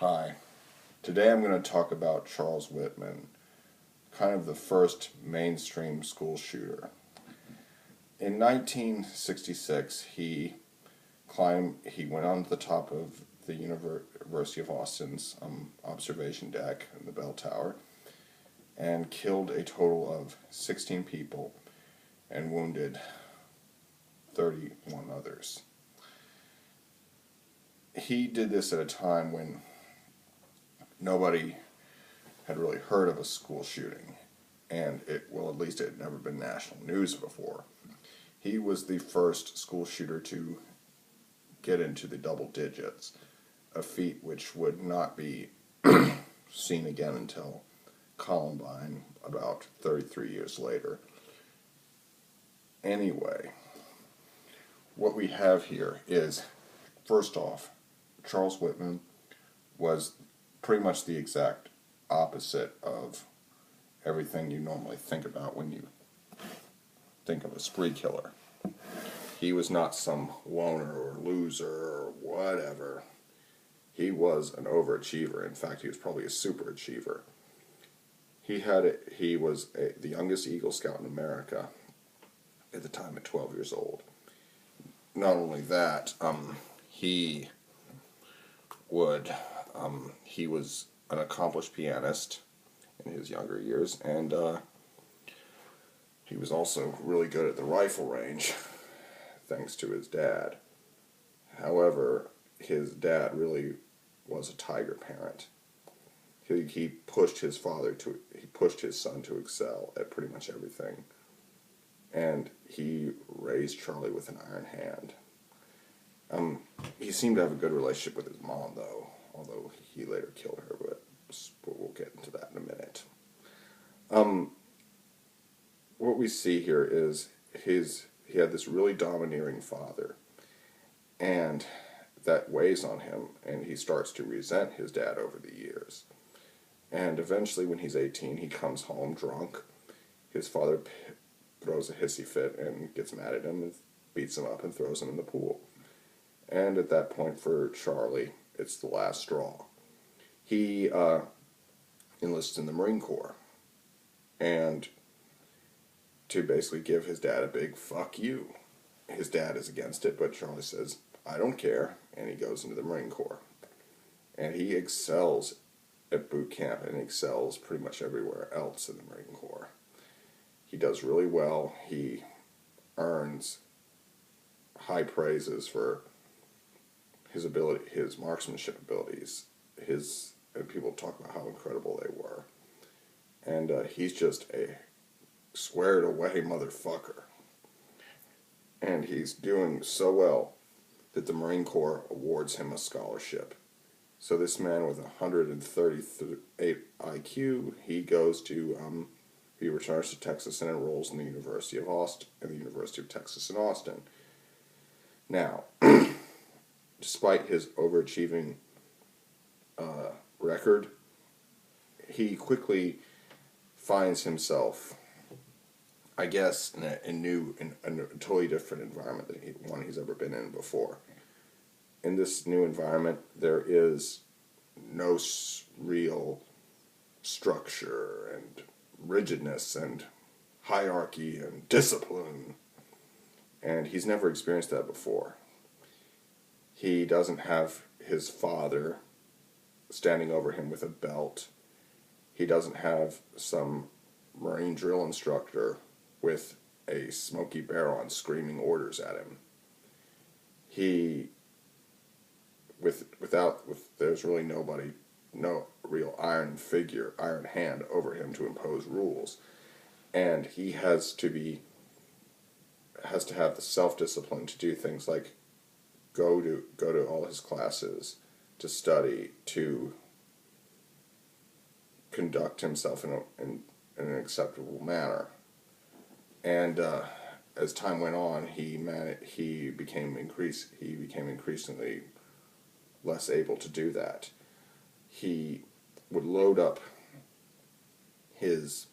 Hi. Today I'm going to talk about Charles Whitman, kind of the first mainstream school shooter. In 1966, he went on to the top of the University of Austin's observation deck in the bell tower and killed a total of 16 people and wounded 31 others. He did this at a time when nobody had really heard of a school shooting, and at least it had never been national news before. He was the first school shooter to get into the double digits, a feat which would not be seen again until Columbine, about 33 years later. Anyway, what we have here is, first off, Charles Whitman was pretty much the exact opposite of everything you normally think about when you think of a spree killer. He was not some loner or loser or whatever. He was an overachiever. In fact, he was probably a superachiever. He was the youngest Eagle Scout in America at the time at 12 years old. Not only that, he was an accomplished pianist in his younger years, and he was also really good at the rifle range, thanks to his dad. However, his dad really was a tiger parent. He pushed his son to excel at pretty much everything, and he raised Charlie with an iron hand. He seemed to have a good relationship with his mom, though, although he later killed her, but we'll get into that in a minute. What we see here is he had this really domineering father, and that weighs on him, and he starts to resent his dad over the years. And eventually, when he's 18, he comes home drunk. His father throws a hissy fit and gets mad at him and beats him up and throws him in the pool. And at that point, for Charlie, it's the last straw. He enlists in the Marine Corps, and to basically give his dad a big fuck you. His dad is against it, but Charlie says, I don't care, and he goes into the Marine Corps. And he excels at boot camp and excels pretty much everywhere else in the Marine Corps. He does really well. He earns high praises for his marksmanship abilities, and people talk about how incredible they were. And he's just a squared away motherfucker. And he's doing so well that the Marine Corps awards him a scholarship. So this man with 138 IQ, he returns to Texas and enrolls in the University of Texas in Austin. Now, despite his overachieving record, he quickly finds himself, I guess, in a totally different environment than one he's ever been in before. In this new environment, there is no real structure and rigidness and hierarchy and discipline, and he's never experienced that before. He doesn't have his father standing over him with a belt. He doesn't have some Marine drill instructor with a Smokey Bear on screaming orders at him. There's really no real iron hand over him to impose rules. And he has to have the self-discipline to do things like go to all his classes, to study, to conduct himself in an acceptable manner. And as time went on, he became increasingly less able to do that. He would load up his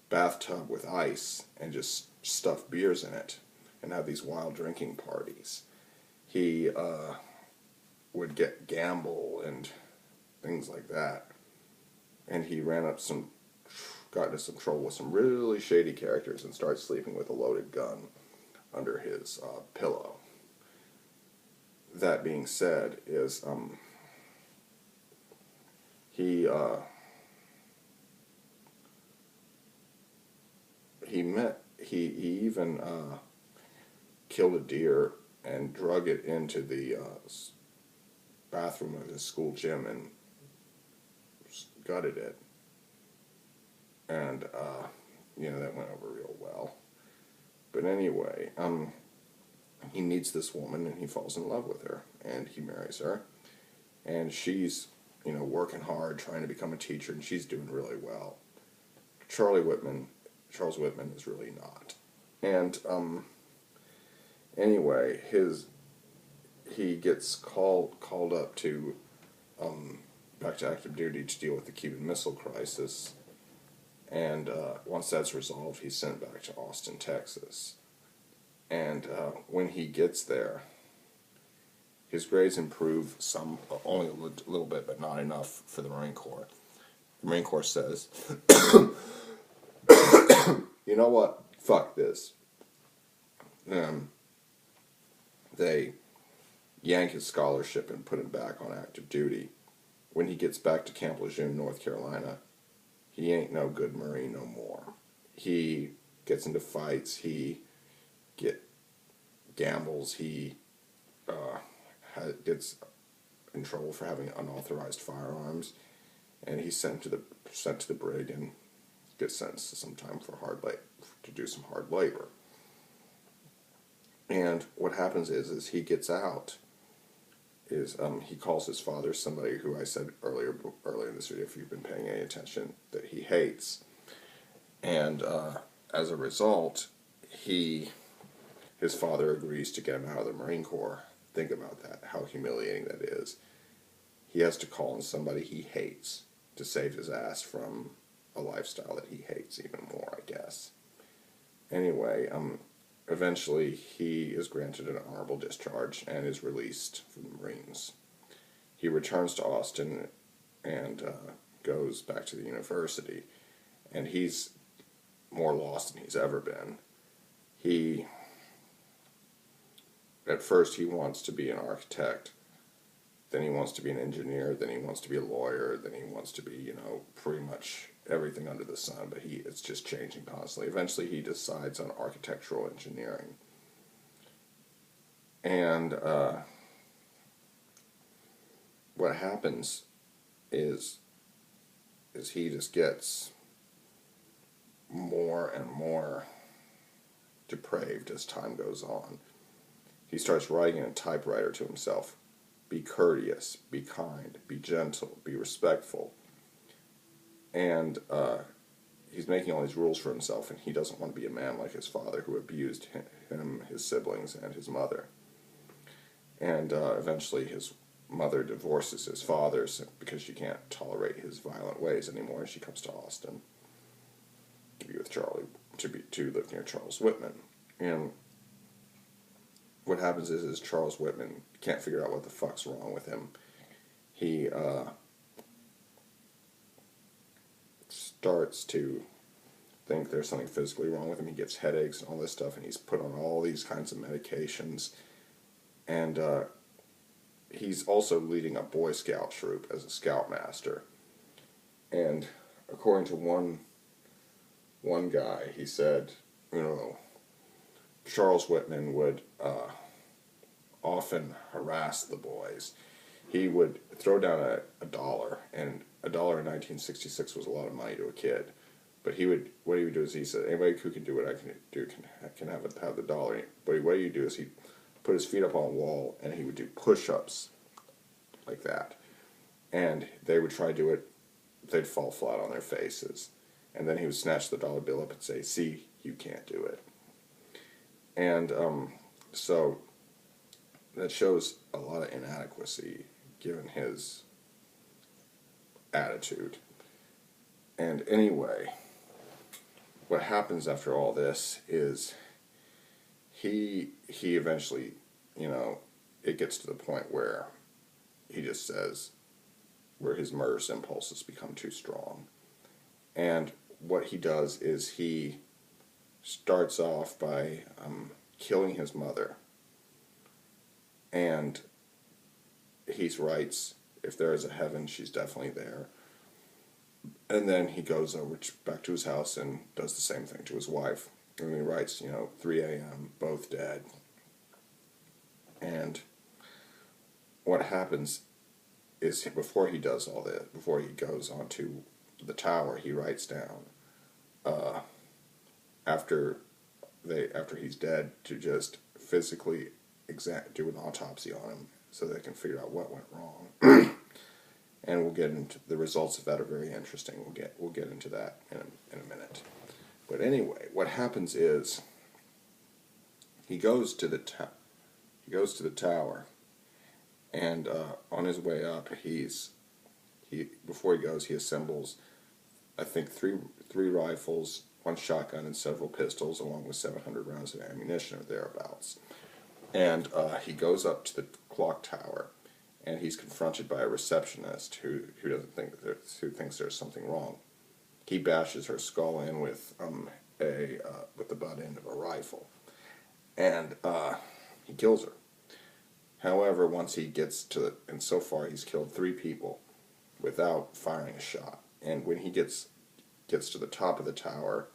bathtub with ice and just stuff beers in it and have these wild drinking parties. He would gamble and things like that. And he got into some trouble with some really shady characters and started sleeping with a loaded gun under his pillow. That being said, he he even killed a deer and drug it into the bathroom of his school gym and gutted it. And that went over real well. But anyway, he meets this woman and he falls in love with her and he marries her. And she's, working hard trying to become a teacher, and she's doing really well. Charles Whitman is really not. And anyway, he gets called up to back to active duty to deal with the Cuban Missile Crisis. And once that's resolved, he's sent back to Austin, Texas. And when he gets there, his grades improve only a little bit, but not enough for the Marine Corps. The Marine Corps says, you know what? Fuck this. They yank his scholarship and put him back on active duty. When he gets back to Camp Lejeune, North Carolina, he ain't no good Marine no more. He gets into fights. He gambles. He gets in trouble for having unauthorized firearms, and he's sent to the brig and gets sentenced to some time to do some hard labor. And what happens is he gets out. He calls his father, somebody who I said earlier in this video, if you've been paying any attention, that he hates. And as a result, his father agrees to get him out of the Marine Corps. Think about that, how humiliating that is. He has to call on somebody he hates to save his ass from a lifestyle that he hates even more, I guess. Anyway, eventually he is granted an honorable discharge and is released from the Marines. He returns to Austin and goes back to the university, and he's more lost than he's ever been. At first he wants to be an architect, then he wants to be an engineer, then he wants to be a lawyer, then he wants to be, pretty much everything under the sun, but it's just changing constantly. Eventually he decides on architectural engineering. And what happens is he just gets more and more depraved as time goes on. He starts writing in a typewriter to himself, "Be courteous, be kind, be gentle, be respectful." And he's making all these rules for himself, and he doesn't want to be a man like his father, who abused him, his siblings, and his mother. And eventually his mother divorces his father because she can't tolerate his violent ways anymore, and she comes to Austin to be with Charlie, to live near Charles Whitman. And what happens is Charles Whitman can't figure out what the fuck's wrong with him. He starts to think there's something physically wrong with him. He gets headaches and all this stuff, and he's put on all these kinds of medications. And he's also leading a Boy Scout troop as a scoutmaster. And according to one guy, he said, Charles Whitman would often harass the boys. He would throw down a dollar, and $1 in 1966 was a lot of money to a kid. But what he would do is he said, anybody who can do what I can do can have the dollar. But what he'd do is he'd put his feet up on a wall, and he would do push-ups like that. And they would try to do it, they'd fall flat on their faces. And then he would snatch the dollar bill up and say, "See, you can't do it." And so that shows a lot of inadequacy given his attitude. And anyway, what happens after all this is he eventually, it gets to the point where he just says, where his murderous impulses become too strong. And what he does is he starts off by killing his mother, and he writes, if there is a heaven, she's definitely there. And then he goes over back to his house and does the same thing to his wife. And he writes, 3 a.m., both dead. And what happens is before he does all this, before he goes onto the tower, he writes down, after he's dead, to just physically do an autopsy on him so they can figure out what went wrong. And we'll get into the results of that are very interesting. We'll get into that in a minute. But anyway, what happens is he goes to the tower, and on his way up, before he goes, he assembles, I think, three rifles, 1 shotgun, and several pistols, along with 700 rounds of ammunition or thereabouts. And he goes up to the clock tower, and he's confronted by a receptionist who thinks there's something wrong. He bashes her skull in with the butt end of a rifle, and he kills her. However, once he gets and so far he's killed 3 people without firing a shot. And when he gets to the top of the tower,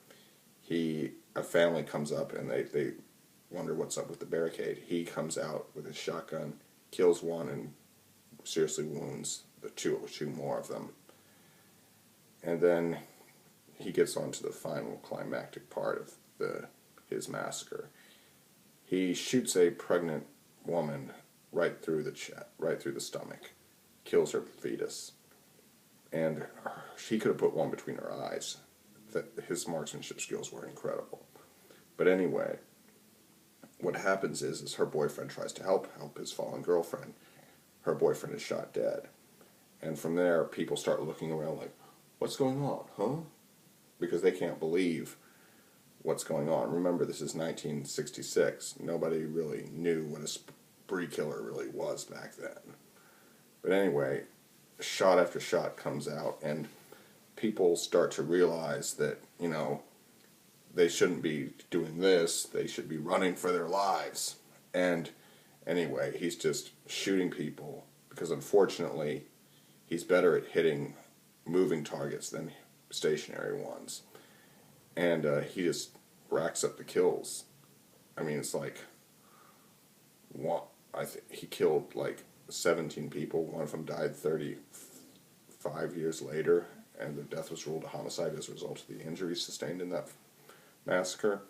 a family comes up and they wonder what's up with the barricade. He comes out with his shotgun, kills one, and seriously wounds the two more of them. And then he gets on to the final climactic part of his massacre. He shoots a pregnant woman right through the stomach, kills her fetus, and she could have put one between her eyes. His marksmanship skills were incredible. But anyway, what happens is her boyfriend tries to help his fallen girlfriend. Her boyfriend is shot dead. And from there, people start looking around like, what's going on, huh? Because they can't believe what's going on. Remember, this is 1966. Nobody really knew what a spree killer really was back then. But anyway, shot after shot comes out, and people start to realize that, they shouldn't be doing this. They should be running for their lives. And anyway, he's just shooting people because, unfortunately, he's better at hitting moving targets than stationary ones. And he just racks up the kills. I mean, it's like, he killed like 17 people. One of them died 35 years later, and the death was ruled a homicide as a result of the injuries sustained in that massacre,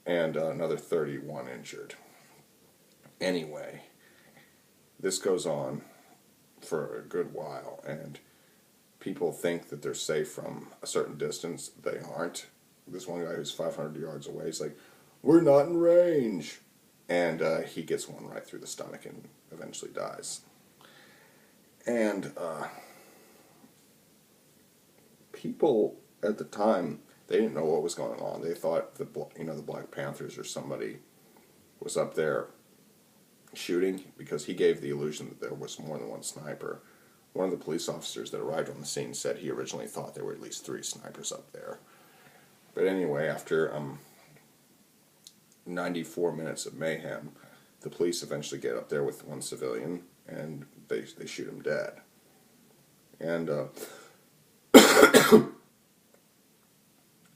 and another 31 injured. Anyway, this goes on for a good while, and people think that they're safe from a certain distance. They aren't. This one guy who's 500 yards away is like, we're not in range. And he gets one right through the stomach and eventually dies. And people at the time, they didn't know what was going on. They thought the Black Panthers or somebody was up there shooting, because he gave the illusion that there was more than one sniper. One of the police officers that arrived on the scene said he originally thought there were at least 3 snipers up there. But anyway, after 94 minutes of mayhem, the police eventually get up there with one civilian, and they shoot him dead. And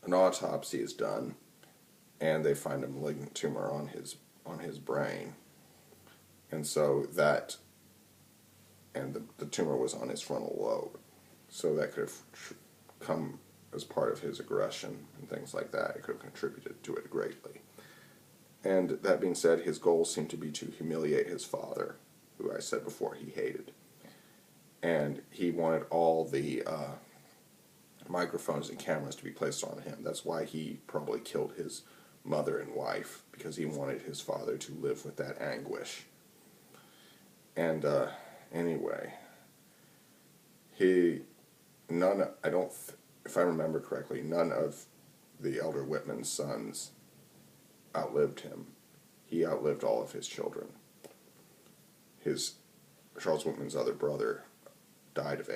an autopsy is done, and they find a malignant tumor on his brain. And so the tumor was on his frontal lobe. So that could have come as part of his aggression and things like that. It could have contributed to it greatly. And that being said, his goal seemed to be to humiliate his father, who I said before he hated. And he wanted all the microphones and cameras to be placed on him. That's why he probably killed his mother and wife, because he wanted his father to live with that anguish. And anyway, if I remember correctly, none of the elder Whitman's sons outlived him. He outlived all of his children. Charles Whitman's other brother died of